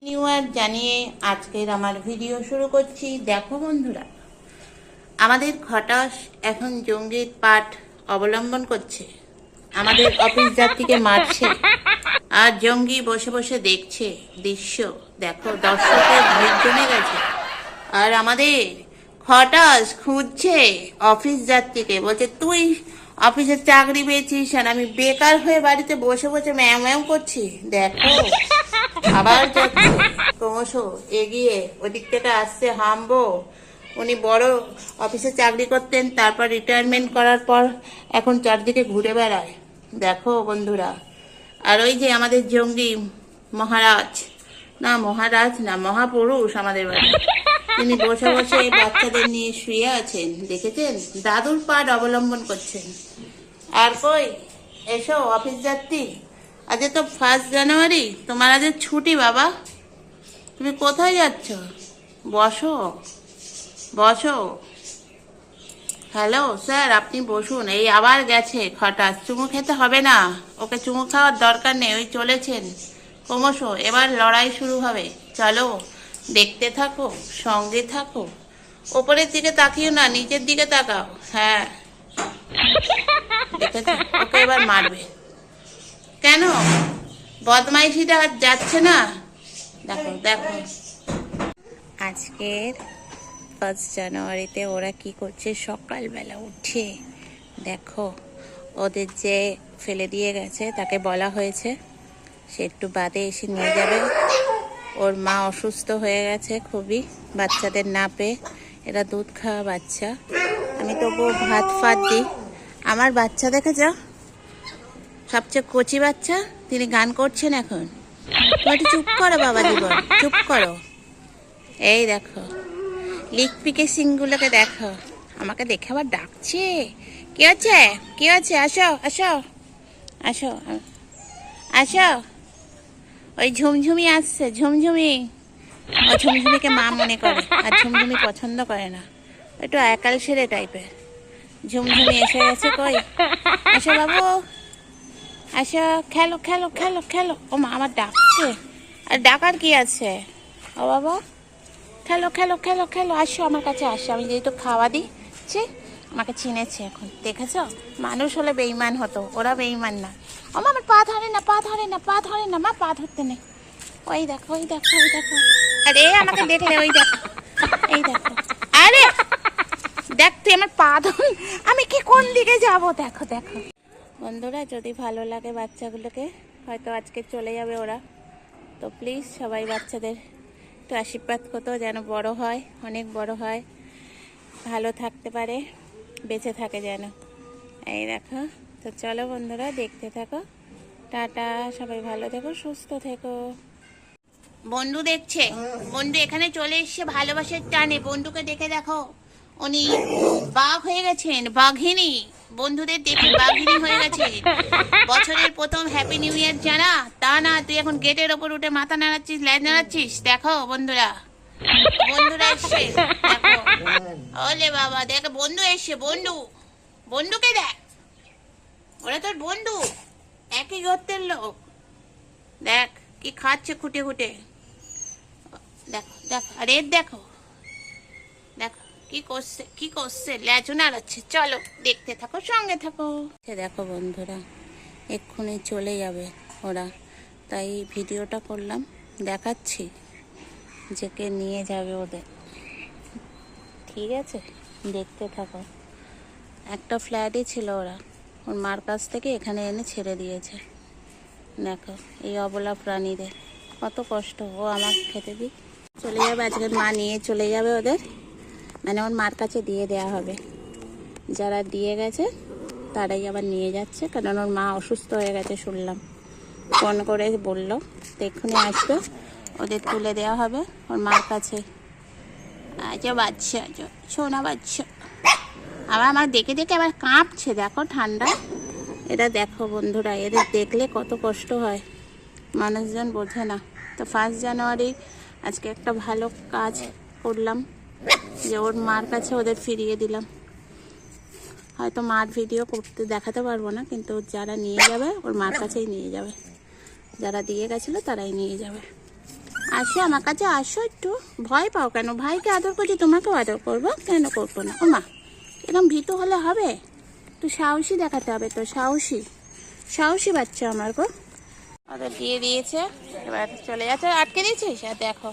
New year জানিয়ে আজকের আমার ভিডিও শুরু করছি। দেখো বন্ধুরা, আমাদের খটাস এখন জঙ্গির পাঠ অবলম্বন করছে, আমাদের অফিস যাত্রীকে মারছে আর জঙ্গি বসে বসে দেখছে দৃশ্য। দেখো, দর্শকের ভিড় জমে গেছে আর আমাদের খটাস খুঁজছে অফিস যাত্রীকে, বলছে তুই অফিসে চাকরি পেয়েছিস আর আমি বেকার হয়ে বাড়িতে বসে বসে ম্যাও ম্যাও করছি। দেখো, আবার যাচ্ছে ক্রমশ এগিয়ে, ওদিক থেকে আসছে হামবো। উনি বড় অফিসে চাকরি করতেন, তারপর রিটায়ারমেন্ট করার পর এখন চারদিকে ঘুরে বেড়ায়। দেখো বন্ধুরা, আর ওই যে আমাদের জঙ্গি মহারাজ, না মহারাজ না মহাপুরুষ আমাদের বাড়ি, তিনি বসে বসে বাচ্চাদের নিয়ে শুয়ে আছেন, দেখেছেন? দাদুর পাঠ অবলম্বন করছেন। আর কই, এসো অফিস যাত্রী, আজ তো 1 জানুয়ারি, তোমার আজ ছুটি বাবা, তুমি কোথায় যাচ্ছ? বসো বসো। হ্যালো স্যার, আপনি বসুন। এই আবার গেছে খটাস, চুমু খেতে হবে না, ওকে চুমু খাওয়ার দরকার নেই, ওই চলেছেন ক্রমশ। এবার লড়াই শুরু হবে, চলো দেখতে থাকো, সঙ্গে থাকো। ওপরের দিকে তাকিও না, নিচের দিকে তাকাও। হ্যাঁ, দেখেছো, ওকে এবার মারবে। কেন বদমাইশিটা আর যাচ্ছে না? দেখো দেখো, আজকের 1 জানুয়ারিতে ওরা কি করছে। সকালবেলা উঠে দেখো, ওদের যে ফেলে দিয়ে গেছে তাকে বলা হয়েছে সে একটু বাদে এসে নিয়ে যাবে। ওর মা অসুস্থ হয়ে গেছে খুবই, বাচ্চাদের না পেয়ে। এরা দুধ খাওয়া বাচ্চা, আমি তবুও ভাত ফাত দিই। আমার বাচ্চা দেখেছ, সবচেয়ে কচি বাচ্চা, তিনি গান করছেন এখন। তুমি একটু চুপ করো বাবা জীবন, চুপ করো। এই দেখো লিক পিকে সিংগুলোকে দেখো, আমাকে দেখে আবার ডাকছে। কি হচ্ছে, কি হচ্ছে? আসো আসো আসো আসো। ওই ঝুমঝুমি আসছে, ঝুমঝুমি। ও ঝুমঝুমিকে মা মনে করে, আর ঝুমঝুমি পছন্দ করে না, একটু একাল সেরে টাইপের। ঝুমঝুমি এসে গেছে, কই আসো বাবু, আসো, খেলো খেলো খেলো খেলো। ও মা আমার ডাকছে, আর ডাকার কি আছে? ও বাবা, খেলো খেলো খেলো খেলো, আসো আমার কাছে আসো। আমি যেহেতু খাওয়া দিচ্ছি, আমাকে চিনেছে এখন, দেখেছ? মানুষ হলে বেইমান হতো, ওরা বেইমান না। ও মা আমার পা ধরে না, পা ধরে না, পা ধরে না, মা পা ধরতে নেই। ওই দেখো ওই দেখো ওই দেখো, আরে আমাকে দেখলে, ওই দেখো এই দেখো। আরে দেখ, তুই আমার পা ধর, আমি কি কোন দিকে যাব? দেখো দেখো বন্ধুরা, যদি ভালো লাগে বাচ্চাগুলোকে, হয়তো আজকে চলে যাবে ওরা, তো প্লিজ সবাই বাচ্চাদের একটু আশীর্বাদ করতো, যেন বড় হয়, অনেক বড় হয়, ভালো থাকতে পারে, বেঁচে থাকে যেন। এই দেখো, তো চলো বন্ধুরা দেখতে থাকো। টাটা, সবাই ভালো থেকো, সুস্থ থেকো। বন্ধু দেখছে, বন্ধু এখানে চলে এসছে ভালোবাসার টানে। বন্ধুকে দেখে দেখো, উনি বাঘ হয়ে গেছেন, বাঘিনী। বন্ধুদের দেখে বাঘিনী হয়ে গেছে। বছরের প্রথম হ্যাপি নিউ ইয়ার জানা, তা না, তুই এখন গেটের ওপর উঠে মাথা নাড়াচ্ছিস, ল্যাজ নাড়াচ্ছিস। দেখো বন্ধুরা, বন্ধুরা এসছে, দেখো। ওলে বাবা, দেখ বন্ধু এসছে, বন্ধু, বন্ধুকে দেখ, ওরা তোর বন্ধু, একই গোত্রের লোক। দেখ কি খাচ্ছে খুঁটে খুঁটে, দেখো দেখো। আরে দেখো দেখো কি করছে, কি করছে, ল্যাজু নাড়াচ্ছে। চলো দেখতে থাকো, সঙ্গে থাকো। দেখো বন্ধুরা, এক্ষুনি চলে যাবে ওরা, তাই ভিডিওটা করলাম, দেখাচ্ছি যে কে নিয়ে যাবে ওদের। ঠিক আছে, দেখতে থাকো। একটা ফ্ল্যাটই ছিল ওরা, ওর মার কাছ থেকে এখানে এনে ছেড়ে দিয়েছে। দেখো এই অবলা প্রাণীদের কত কষ্ট। ও আমার খেতে দিই, চলে যাবে আজকে, মা নিয়ে চলে যাবে ওদের, মানে ওর মার কাছে দিয়ে দেয়া হবে। যারা দিয়ে গেছে তারাই আবার নিয়ে যাচ্ছে, কারণ ওর মা অসুস্থ হয়ে গেছে শুনলাম, ফোন করে বললো, তো এক্ষুনি আসবে, ওদের তুলে দেওয়া হবে ওর মার কাছে। আচ্ছা বাচ্চা, সোনা বাচ্চা, আবার আমার দেখে দেখে আবার কাঁপছে, দেখো ঠান্ডা। এরা দেখো বন্ধুরা, এদের দেখলে কত কষ্ট হয়, মানুষজন বোঝে না। তো 1 জানুয়ারি আজকে একটা ভালো কাজ করলাম, যে ওর মার কাছে ওদের ফিরিয়ে দিলাম। হয়তো মার ভিডিও করতে দেখাতে পারবো না, কিন্তু যারা নিয়ে যাবে ওর মার কাছেই নিয়ে যাবে, যারা দিয়ে গেছিলো তারাই নিয়ে যাবে। আসো আমার কাছে, আসো একটু। ভয় পাও কেন? ভাইকে আদর করছি, তোমাকেও আদর করবো, কেন করবো না? ও মা, এরকম ভীতু হলে হবে? তো সাহসী দেখাতে হবে, তো সাহসী সাহসী বাচ্চা আমার গো। ওদের দিয়ে দিয়েছে, এবার চলে যাচ্ছে। আটকে দিয়েছিস? আর দেখো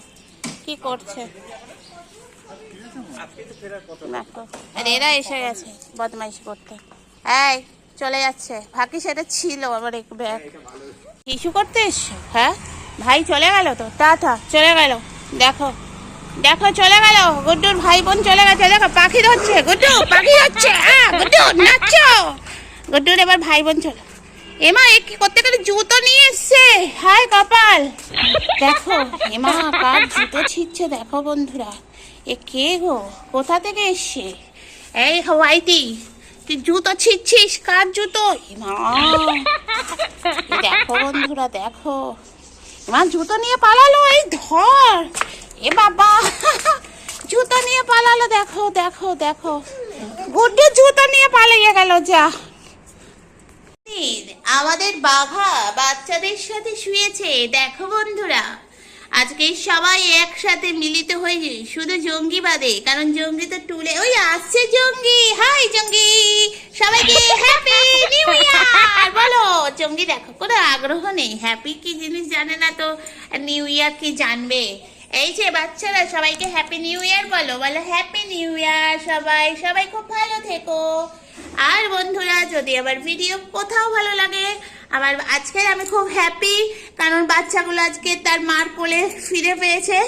কি করছে, দেখো। আর এরা এসে গেছে বদমাইশি করতে। এই চলে যাচ্ছে, ভাগ্যি সেটা ছিল আবার এক ব্যাগ। ইস্যু করতে এসছো? হ্যাঁ, ভাই চলে গেল তো, টাটা, চলে গেল। দেখো দেখো চলে গেল, গুড্ডুর ভাই বোন চলে গেছে। দেখো পাখি ধরছে, গুড্ডু পাখি ধরছে, গুড্ডু নাচছো। গুড্ডুর এবার ভাই বোন চলে। এমা এ কি করতে গেলে জুতো নিয়ে এসছে, হায় কপাল। দেখো এমা কার জুতো ছিঁড়ছে, দেখো বন্ধুরা। এ কে গো, কোথা থেকে এসছে? এই হোয়াইটি, তুই জুতো ছিঁড়ছিস, কার জুতো? এমা দেখো বন্ধুরা, দেখো এমা জুতো নিয়ে পালালো। এই ধর, এ বাবা জুতো নিয়ে পালালো। দেখো দেখো দেখো, গুড্ডু জুতো নিয়ে পালিয়ে গেল। যা, আমাদের বাঘা বাচ্চাদের সাথে শুয়েছে। দেখো বন্ধুরা, আজকে সবাই একসাথে মিলিত হয়েছে, শুধু জঙ্গি বাদে, কারণ জঙ্গি তো টুলে ওই আসছে। জঙ্গি, হাই জঙ্গি, সবাইকে হ্যাপি নিউ ইয়ার বলো। জঙ্গি দেখো কোনো আগ্রহ নেই, হ্যাপি কি জিনিস জানে না, তো নিউ ইয়ার কি জানবে? এই যে বাচ্চারা সবাইকে হ্যাপি নিউ ইয়ার বলো, বলো হ্যাপি নিউ ইয়ার। সবাই সবাই খুব ভালো থেকো। আর বন্ধুরা, যদি আমার ভিডিও কোথাও ভালো লাগে, আমার আজকে আমি খুব হ্যাপি, কারণ বাচ্চাগুলো আজকে তার মার কোলে ফিরে পেয়েছে।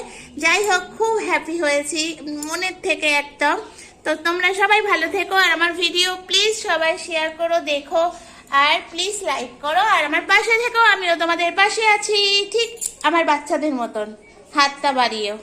যাই হোক, খুব হ্যাপি হয়েছি মনের থেকে একদম। তো তোমরা সবাই ভালো থেকো, আর আমার ভিডিও প্লিজ সবাই শেয়ার করো, দেখো, আর প্লিজ লাইক করো, আর আমার পাশে থেকো। আমিও তোমাদের পাশে আছি, ঠিক আমার বাচ্চাদের মতন, হাতটা বাড়িয়েও।